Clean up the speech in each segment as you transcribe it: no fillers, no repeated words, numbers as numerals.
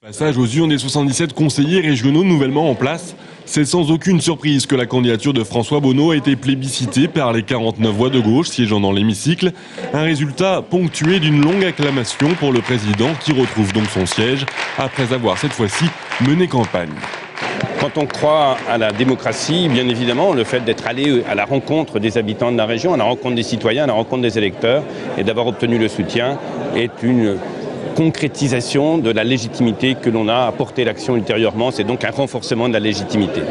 Passage aux urnes des 77 conseillers régionaux nouvellement en place, c'est sans aucune surprise que la candidature de François Bonneau a été plébiscitée par les 49 voix de gauche siégeant dans l'hémicycle. Un résultat ponctué d'une longue acclamation pour le président qui retrouve donc son siège après avoir cette fois-ci mené campagne. Quand on croit à la démocratie, bien évidemment, le fait d'être allé à la rencontre des habitants de la région, à la rencontre des citoyens, à la rencontre des électeurs et d'avoir obtenu le soutien est une concrétisation de la légitimité que l'on a apporté l'action ultérieurement. C'est donc un renforcement de la légitimité.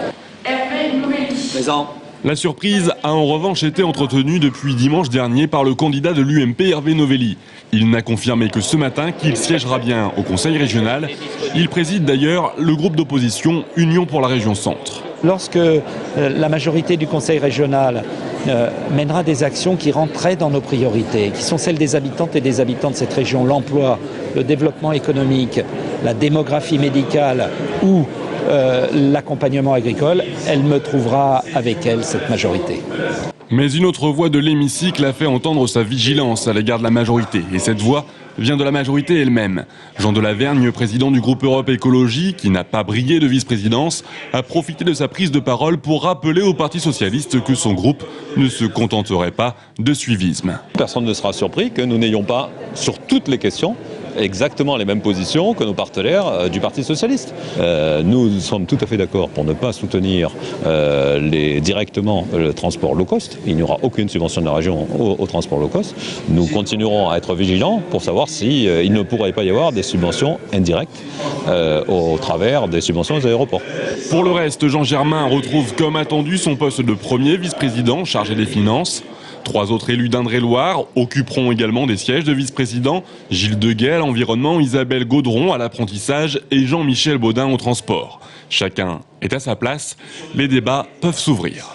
Présent. La surprise a en revanche été entretenue depuis dimanche dernier par le candidat de l'UMP, Hervé Novelli. Il n'a confirmé que ce matin qu'il siégera bien au Conseil régional. Il préside d'ailleurs le groupe d'opposition Union pour la région Centre. Lorsque la majorité du Conseil régional mènera des actions qui rentreraient dans nos priorités, qui sont celles des habitantes et des habitants de cette région, l'emploi, le développement économique, la démographie médicale ou l'accompagnement agricole, elle me trouvera avec elle cette majorité. Mais une autre voix de l'hémicycle a fait entendre sa vigilance à l'égard de la majorité. Et cette voix vient de la majorité elle-même. Jean Delavergne, président du groupe Europe Écologie, qui n'a pas brillé de vice-présidence, a profité de sa prise de parole pour rappeler au Parti socialiste que son groupe ne se contenterait pas de suivisme. Personne ne sera surpris que nous n'ayons pas, sur toutes les questions, exactement les mêmes positions que nos partenaires du Parti socialiste. Nous sommes tout à fait d'accord pour ne pas soutenir directement le transport low cost. Il n'y aura aucune subvention de la région au transport low cost. Nous continuerons à être vigilants pour savoir s'il ne pourrait pas y avoir des subventions indirectes au travers des subventions aux aéroports. Pour le reste, Jean Germain retrouve comme attendu son poste de premier vice-président chargé des finances. 3 autres élus d'Indre-et-Loire occuperont également des sièges de vice-président. Gilles Deguel, environnement, Isabelle Gaudron à l'apprentissage et Jean-Michel Baudin au transport. Chacun est à sa place. Les débats peuvent s'ouvrir.